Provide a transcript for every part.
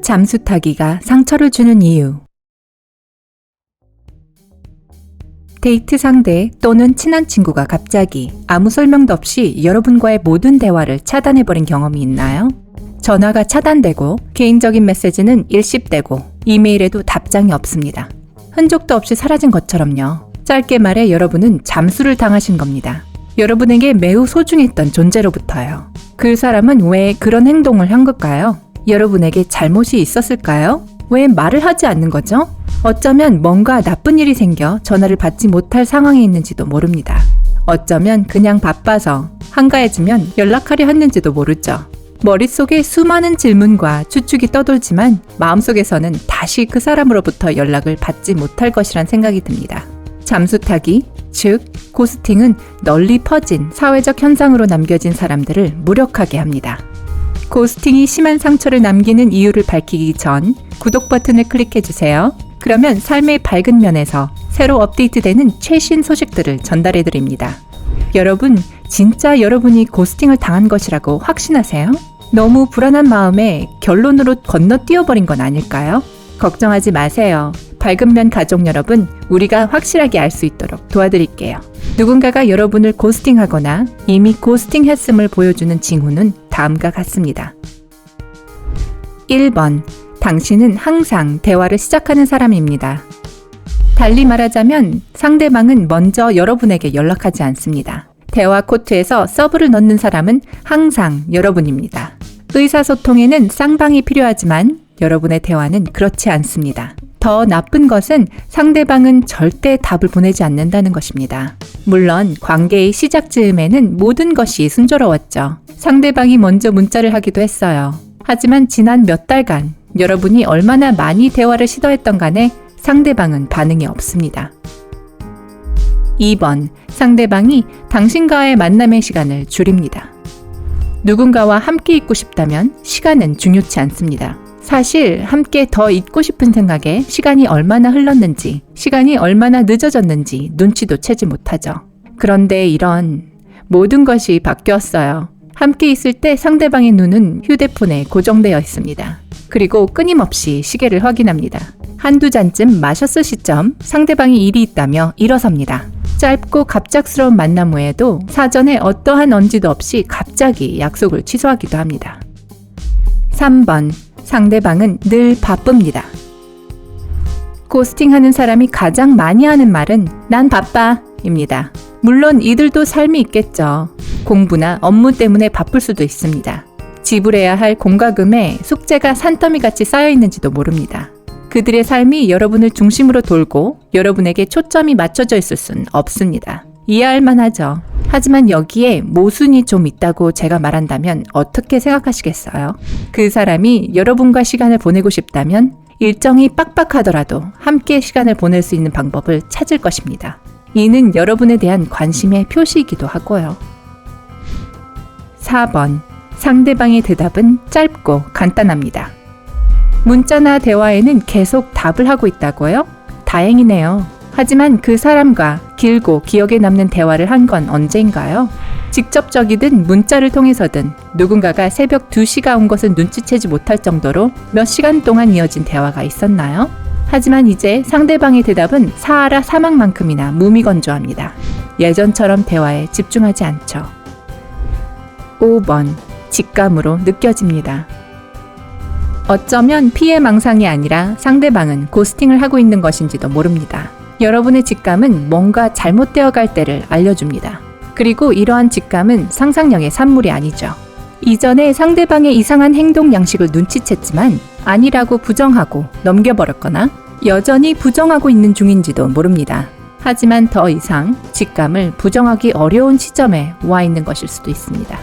잠수 타기가 상처를 주는 이유. 데이트 상대 또는 친한 친구가 갑자기 아무 설명도 없이 여러분과의 모든 대화를 차단해버린 경험이 있나요? 전화가 차단되고 개인적인 메시지는 일십되고 이메일에도 답장이 없습니다. 흔적도 없이 사라진 것처럼요. 짧게 말해 여러분은 잠수를 당하신 겁니다. 여러분에게 매우 소중했던 존재로부터요. 그 사람은 왜 그런 행동을 한 걸까요? 여러분에게 잘못이 있었을까요? 왜 말을 하지 않는 거죠? 어쩌면 뭔가 나쁜 일이 생겨 전화를 받지 못할 상황에 있는지도 모릅니다. 어쩌면 그냥 바빠서 한가해지면 연락하려 했는지도 모르죠. 머릿속에 수많은 질문과 추측이 떠돌지만 마음속에서는 다시 그 사람으로부터 연락을 받지 못할 것이란 생각이 듭니다. 잠수 타기, 즉 고스팅은 널리 퍼진 사회적 현상으로 남겨진 사람들을 무력하게 합니다. 고스팅이 심한 상처를 남기는 이유를 밝히기 전 구독 버튼을 클릭해주세요. 그러면 삶의 밝은 면에서 새로 업데이트되는 최신 소식들을 전달해드립니다. 여러분, 진짜 여러분이 고스팅을 당한 것이라고 확신하세요? 너무 불안한 마음에 결론으로 건너뛰어버린 건 아닐까요? 걱정하지 마세요. 밝은 면 가족 여러분, 우리가 확실하게 알 수 있도록 도와드릴게요. 누군가가 여러분을 고스팅하거나 이미 고스팅했음을 보여주는 징후는 다음과 같습니다. 1번. 당신은 항상 대화를 시작하는 사람입니다. 달리 말하자면 상대방은 먼저 여러분에게 연락하지 않습니다. 대화 코트에서 서브를 넣는 사람은 항상 여러분입니다. 의사소통에는 쌍방이 필요하지만 여러분의 대화는 그렇지 않습니다. 더 나쁜 것은 상대방은 절대 답을 보내지 않는다는 것입니다. 물론 관계의 시작 즈음에는 모든 것이 순조로웠죠. 상대방이 먼저 문자를 하기도 했어요. 하지만 지난 몇 달간 여러분이 얼마나 많이 대화를 시도했던 간에 상대방은 반응이 없습니다. 2번. 상대방이 당신과의 만남의 시간을 줄입니다. 누군가와 함께 있고 싶다면 시간은 중요치 않습니다. 사실 함께 더 있고 싶은 생각에 시간이 얼마나 흘렀는지, 시간이 얼마나 늦어졌는지 눈치도 채지 못하죠. 그런데 이런 모든 것이 바뀌었어요. 함께 있을 때 상대방의 눈은 휴대폰에 고정되어 있습니다. 그리고 끊임없이 시계를 확인합니다. 한두 잔쯤 마셨을 시점 상대방이 일이 있다며 일어섭니다. 짧고 갑작스러운 만남 후에도 사전에 어떠한 언지도 없이 갑자기 약속을 취소하기도 합니다. 3번. 상대방은 늘 바쁩니다. 고스팅하는 사람이 가장 많이 하는 말은 난 바빠 입니다. 물론 이들도 삶이 있겠죠. 공부나 업무 때문에 바쁠 수도 있습니다. 지불해야 할 공과금에 숙제가 산더미같이 쌓여 있는지도 모릅니다. 그들의 삶이 여러분을 중심으로 돌고 여러분에게 초점이 맞춰져 있을 순 없습니다. 이해할 만하죠. 하지만 여기에 모순이 좀 있다고 제가 말한다면 어떻게 생각하시겠어요? 그 사람이 여러분과 시간을 보내고 싶다면 일정이 빡빡하더라도 함께 시간을 보낼 수 있는 방법을 찾을 것입니다. 이는 여러분에 대한 관심의 표시이기도 하고요. 4번. 상대방의 대답은 짧고 간단합니다. 문자나 대화에는 계속 답을 하고 있다고요? 다행이네요. 하지만 그 사람과 길고 기억에 남는 대화를 한 건 언제인가요? 직접적이든 문자를 통해서든 누군가가 새벽 2시가 온 것을 눈치채지 못할 정도로 몇 시간 동안 이어진 대화가 있었나요? 하지만 이제 상대방의 대답은 사하라 사막만큼이나 무미건조합니다. 예전처럼 대화에 집중하지 않죠. 5번. 직감으로 느껴집니다. 어쩌면 피해망상이 아니라 상대방은 고스팅을 하고 있는 것인지도 모릅니다. 여러분의 직감은 뭔가 잘못되어 갈 때를 알려줍니다. 그리고 이러한 직감은 상상력의 산물이 아니죠. 이전에 상대방의 이상한 행동 양식을 눈치챘지만 아니라고 부정하고 넘겨버렸거나 여전히 부정하고 있는 중인지도 모릅니다. 하지만 더 이상 직감을 부정하기 어려운 시점에 와 있는 것일 수도 있습니다.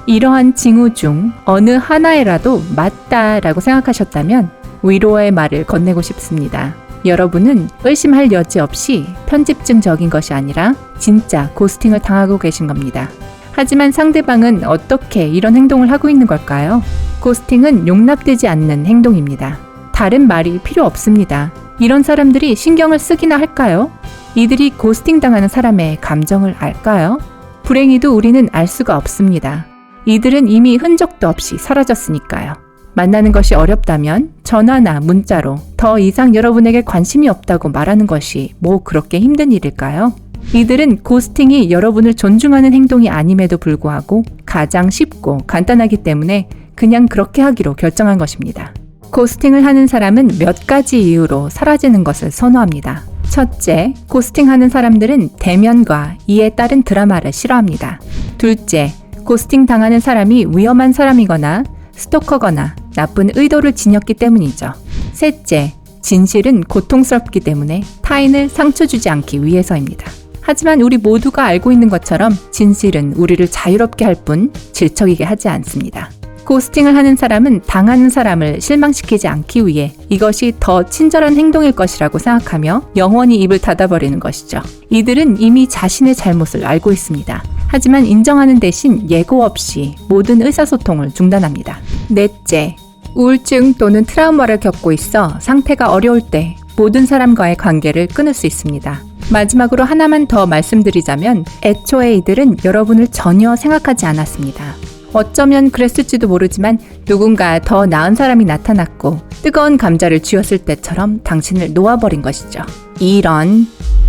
이러한 징후 중 어느 하나에라도 맞다라고 생각하셨다면 위로의 말을 건네고 싶습니다. 여러분은 의심할 여지 없이 편집증적인 것이 아니라 진짜 고스팅을 당하고 계신 겁니다. 하지만 상대방은 어떻게 이런 행동을 하고 있는 걸까요? 고스팅은 용납되지 않는 행동입니다. 다른 말이 필요 없습니다. 이런 사람들이 신경을 쓰기나 할까요? 이들이 고스팅 당하는 사람의 감정을 알까요? 불행히도 우리는 알 수가 없습니다. 이들은 이미 흔적도 없이 사라졌으니까요. 만나는 것이 어렵다면 전화나 문자로 더 이상 여러분에게 관심이 없다고 말하는 것이 뭐 그렇게 힘든 일일까요? 이들은 고스팅이 여러분을 존중하는 행동이 아님에도 불구하고 가장 쉽고 간단하기 때문에 그냥 그렇게 하기로 결정한 것입니다. 고스팅을 하는 사람은 몇 가지 이유로 사라지는 것을 선호합니다. 첫째, 고스팅하는 사람들은 대면과 이에 따른 드라마를 싫어합니다. 둘째, 고스팅 당하는 사람이 위험한 사람이거나 스토커거나 나쁜 의도를 지녔기 때문이죠. 셋째, 진실은 고통스럽기 때문에 타인을 상처 주지 않기 위해서입니다. 하지만 우리 모두가 알고 있는 것처럼 진실은 우리를 자유롭게 할 뿐 질척이게 하지 않습니다. 고스팅을 하는 사람은 당하는 사람을 실망시키지 않기 위해 이것이 더 친절한 행동일 것이라고 생각하며 영원히 입을 닫아버리는 것이죠. 이들은 이미 자신의 잘못을 알고 있습니다. 하지만 인정하는 대신 예고 없이 모든 의사소통을 중단합니다. 넷째, 우울증 또는 트라우마를 겪고 있어 상태가 어려울 때 모든 사람과의 관계를 끊을 수 있습니다. 마지막으로 하나만 더 말씀드리자면 애초에 이들은 여러분을 전혀 생각하지 않았습니다. 어쩌면 그랬을지도 모르지만 누군가 더 나은 사람이 나타났고 뜨거운 감자를 쥐었을 때처럼 당신을 놓아버린 것이죠. 이런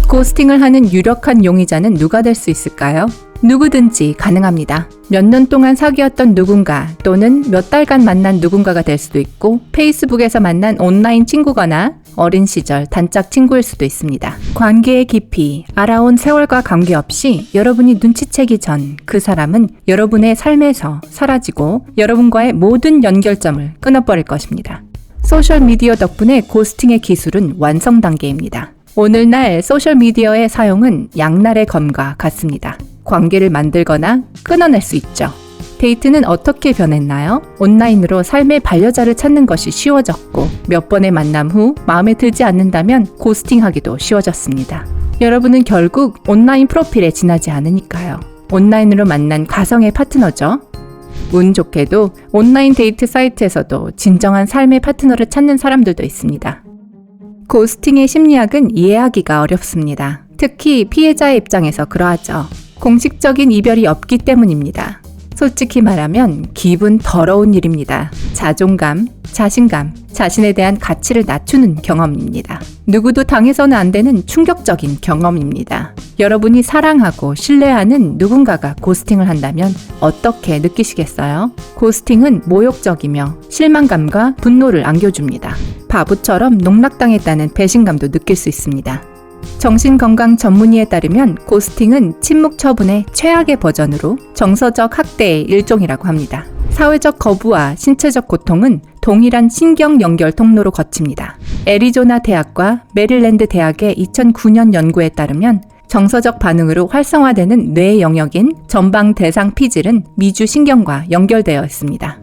고스팅을 하는 유력한 용의자는 누가 될 수 있을까요? 누구든지 가능합니다. 몇 년 동안 사귀었던 누군가 또는 몇 달간 만난 누군가가 될 수도 있고 페이스북에서 만난 온라인 친구거나 어린 시절 단짝 친구일 수도 있습니다. 관계의 깊이, 알아온 세월과 관계없이 여러분이 눈치채기 전 그 사람은 여러분의 삶에서 사라지고 여러분과의 모든 연결점을 끊어버릴 것입니다. 소셜미디어 덕분에 고스팅의 기술은 완성 단계입니다. 오늘날 소셜미디어의 사용은 양날의 검과 같습니다. 관계를 만들거나 끊어낼 수 있죠. 데이트는 어떻게 변했나요? 온라인으로 삶의 반려자를 찾는 것이 쉬워졌고 몇 번의 만남 후 마음에 들지 않는다면 고스팅하기도 쉬워졌습니다. 여러분은 결국 온라인 프로필에 지나지 않으니까요. 온라인으로 만난 가성의 파트너죠. 운 좋게도 온라인 데이트 사이트에서도 진정한 삶의 파트너를 찾는 사람들도 있습니다. 고스팅의 심리학은 이해하기가 어렵습니다. 특히 피해자의 입장에서 그러하죠. 공식적인 이별이 없기 때문입니다. 솔직히 말하면 기분 더러운 일입니다. 자존감, 자신감, 자신에 대한 가치를 낮추는 경험입니다. 누구도 당해서는 안 되는 충격적인 경험입니다. 여러분이 사랑하고 신뢰하는 누군가가 고스팅을 한다면 어떻게 느끼시겠어요? 고스팅은 모욕적이며 실망감과 분노를 안겨줍니다. 바보처럼 농락당했다는 배신감도 느낄 수 있습니다. 정신건강 전문의에 따르면 고스팅은 침묵 처분의 최악의 버전으로 정서적 학대의 일종이라고 합니다. 사회적 거부와 신체적 고통은 동일한 신경 연결 통로로 거칩니다. 애리조나 대학과 메릴랜드 대학의 2009년 연구에 따르면 정서적 반응으로 활성화되는 뇌 영역인 전방 대상 피질은 미주신경과 연결되어 있습니다.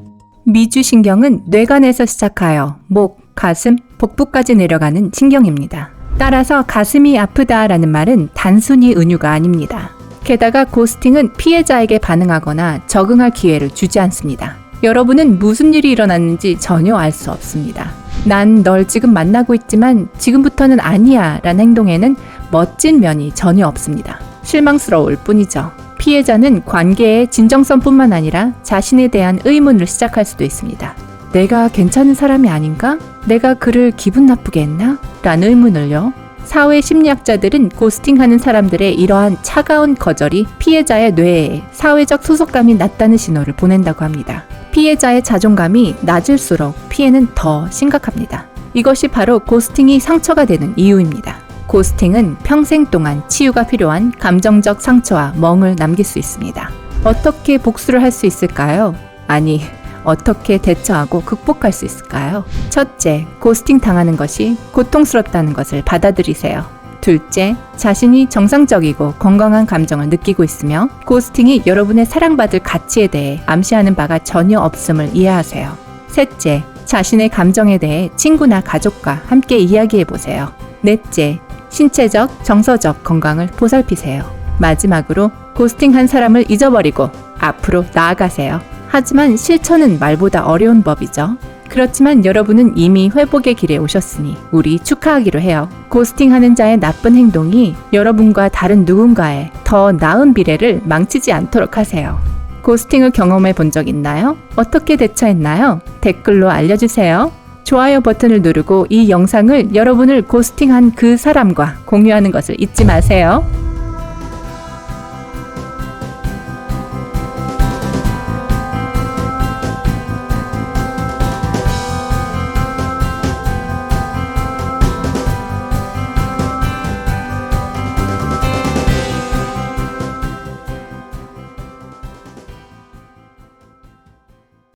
미주신경은 뇌관에서 시작하여 목, 가슴, 복부까지 내려가는 신경입니다. 따라서 가슴이 아프다라는 말은 단순히 은유가 아닙니다. 게다가 고스팅은 피해자에게 반응하거나 적응할 기회를 주지 않습니다. 여러분은 무슨 일이 일어났는지 전혀 알 수 없습니다. 난 널 지금 만나고 있지만 지금부터는 아니야 라는 행동에는 멋진 면이 전혀 없습니다. 실망스러울 뿐이죠. 피해자는 관계의 진정성뿐만 아니라 자신에 대한 의문을 시작할 수도 있습니다. 내가 괜찮은 사람이 아닌가? 내가 그를 기분 나쁘게 했나? 라는 의문을요. 사회 심리학자들은 고스팅하는 사람들의 이러한 차가운 거절이 피해자의 뇌에 사회적 소속감이 낮다는 신호를 보낸다고 합니다. 피해자의 자존감이 낮을수록 피해는 더 심각합니다. 이것이 바로 고스팅이 상처가 되는 이유입니다. 고스팅은 평생 동안 치유가 필요한 감정적 상처와 멍을 남길 수 있습니다. 어떻게 복수를 할 수 있을까요? 아니, 어떻게 대처하고 극복할 수 있을까요? 첫째, 고스팅 당하는 것이 고통스럽다는 것을 받아들이세요. 둘째, 자신이 정상적이고 건강한 감정을 느끼고 있으며 고스팅이 여러분의 사랑받을 가치에 대해 암시하는 바가 전혀 없음을 이해하세요. 셋째, 자신의 감정에 대해 친구나 가족과 함께 이야기해보세요. 넷째, 신체적, 정서적 건강을 보살피세요. 마지막으로 고스팅한 사람을 잊어버리고 앞으로 나아가세요. 하지만 실천은 말보다 어려운 법이죠. 그렇지만 여러분은 이미 회복의 길에 오셨으니 우리 축하하기로 해요. 고스팅하는 자의 나쁜 행동이 여러분과 다른 누군가의 더 나은 미래를 망치지 않도록 하세요. 고스팅을 경험해 본 적 있나요? 어떻게 대처했나요? 댓글로 알려주세요. 좋아요 버튼을 누르고 이 영상을 여러분을 고스팅한 그 사람과 공유하는 것을 잊지 마세요.